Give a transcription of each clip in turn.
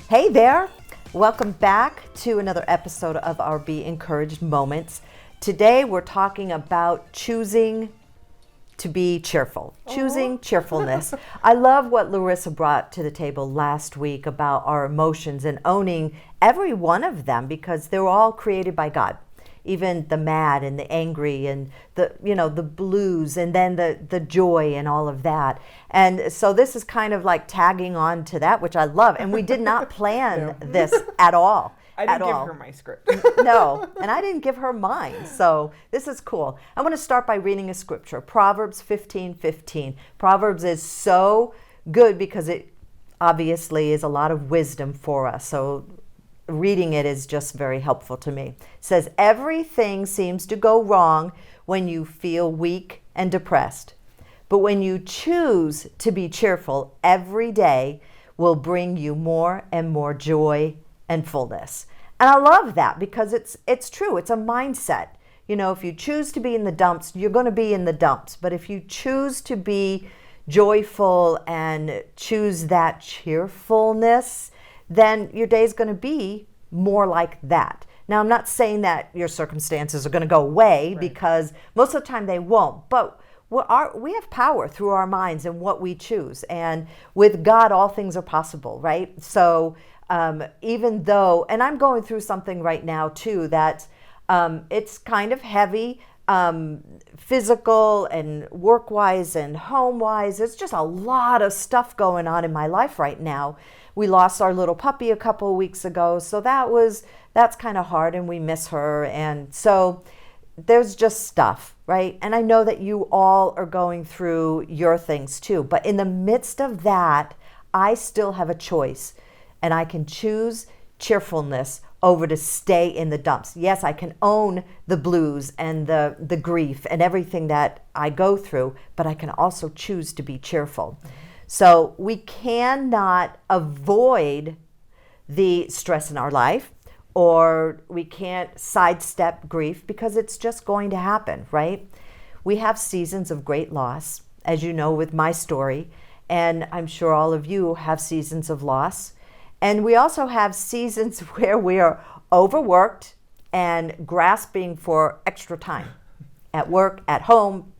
Hey there. Welcome back to another episode of our Be Encouraged Moments. Today we're talking about choosing to be cheerful, choosing cheerfulness. I love what Larissa brought to the table last week about our emotions and owning every one of them because they're all created by God. Even the mad and the angry and the blues and then the joy and all of that. And so this is kind of like tagging on to that, which I love. And we did not plan this at all. I didn't give her my script. No, and I didn't give her mine. So this is cool. I want to start by reading a scripture, Proverbs 15:15. Proverbs is so good because it obviously is a lot of wisdom for us. So reading it is just very helpful to me. It says, everything seems to go wrong when you feel weak and depressed. But when you choose to be cheerful, every day will bring you more and more joy and fullness. And I love that because it's true. It's a mindset. You know, if you choose to be in the dumps, you're going to be in the dumps. But if you choose to be joyful and choose that cheerfulness, then your day is going to be more like that. Now, I'm not saying that your circumstances are going to go away, right, because most of the time they won't. But we have power through our minds and what we choose. And with God, all things are possible, right? So even though, and I'm going through something right now too, that it's kind of heavy, physical and work-wise and home-wise. It's just a lot of stuff going on in my life right now. We lost our little puppy a couple of weeks ago, so that's kind of hard, and we miss her. And so there's just stuff, right? And I know that you all are going through your things too. But in the midst of that, I still have a choice, and I can choose cheerfulness over to stay in the dumps. Yes, I can own the blues and the grief and everything that I go through, but I can also choose to be cheerful. So we cannot avoid the stress in our life, or we can't sidestep grief because it's just going to happen, right? We have seasons of great loss, as you know with my story, and I'm sure all of you have seasons of loss. And we also have seasons where we are overworked and grasping for extra time at work, at home.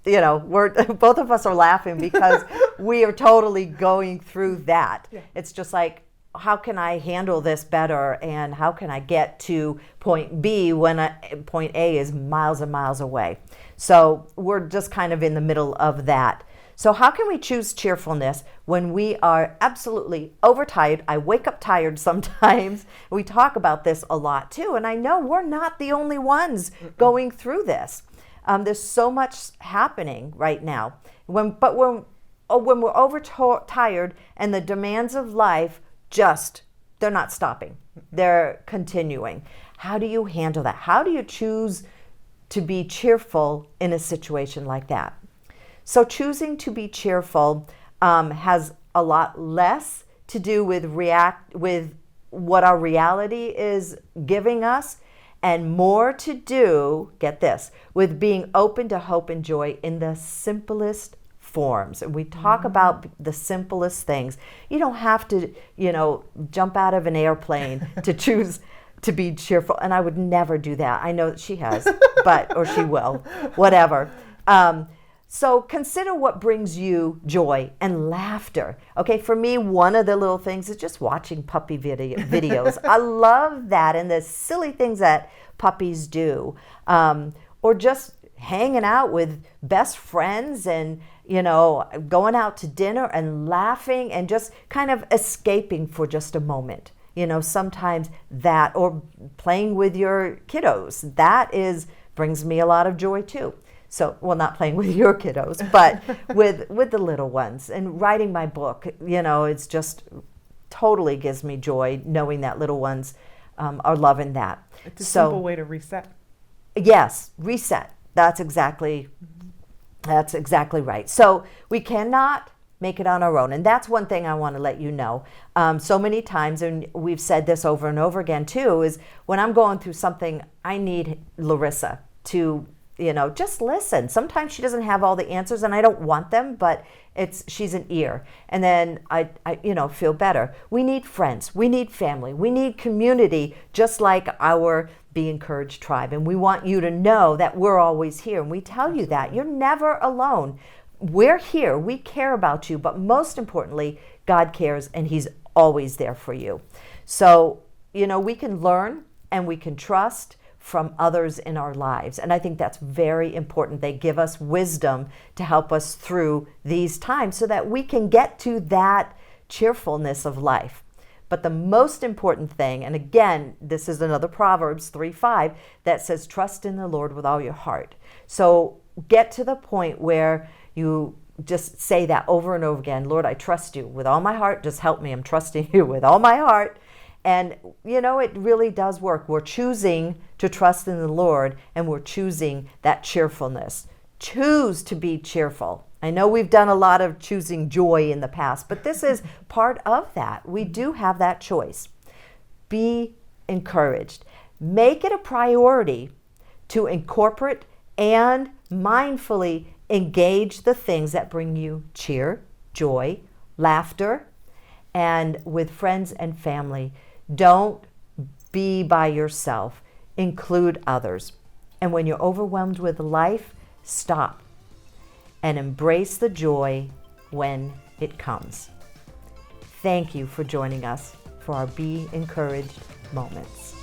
You know, both of us are laughing because we are totally going through that. Yeah. It's just like, how can I handle this better, and how can I get to point B when point A is miles and miles away? So we're just kind of in the middle of that. So how can we choose cheerfulness when we are absolutely overtired? I wake up tired sometimes. We talk about this a lot too, and I know we're not the only ones going through this. There's so much happening right now. When we're overtired and the demands of life they're not stopping. They're continuing. How do you handle that? How do you choose to be cheerful in a situation like that? So choosing to be cheerful has a lot less to do with what our reality is giving us, and more to do, get this, with being open to hope and joy in the simplest forms. And we talk about the simplest things. You don't have to, jump out of an airplane to choose to be cheerful. And I would never do that. I know that she has, or she will, whatever. So consider what brings you joy and laughter. Okay, for me, one of the little things is just watching puppy videos. I love that, and the silly things that puppies do. Or just hanging out with best friends and, going out to dinner and laughing and just kind of escaping for just a moment. Sometimes that, or playing with your kiddos, that brings me a lot of joy too. So, well, not playing with your kiddos, but with the little ones, and writing my book, it's just totally gives me joy knowing that little ones are loving that. It's a simple way to reset. Yes, reset. That's exactly right. So we cannot make it on our own. And that's one thing I want to let you know. So many times, and we've said this over and over again too, is when I'm going through something, I need Larissa to just listen. Sometimes she doesn't have all the answers, and I don't want them, but she's an ear. And then I feel better. We need friends. We need family. We need community, just like our Be Encouraged tribe. And we want you to know that we're always here. And we tell you that. You're never alone. We're here. We care about you. But most importantly, God cares, and He's always there for you. So, we can learn and we can trust from others in our lives. And I think that's very important. They give us wisdom to help us through these times so that we can get to that cheerfulness of life. But the most important thing, and again, this is another Proverbs 3:5 that says, trust in the Lord with all your heart. So get to the point where you just say that over and over again. Lord, I trust you with all my heart. Just help me. I'm trusting you with all my heart. And, it really does work. We're choosing to trust in the Lord, and we're choosing that cheerfulness. Choose to be cheerful. I know we've done a lot of choosing joy in the past, but this is part of that. We do have that choice. Be encouraged. Make it a priority to incorporate and mindfully engage the things that bring you cheer, joy, laughter, and with friends and family. Don't be by yourself. Include others. And when you're overwhelmed with life, stop and embrace the joy when it comes. Thank you for joining us for our Be Encouraged moments.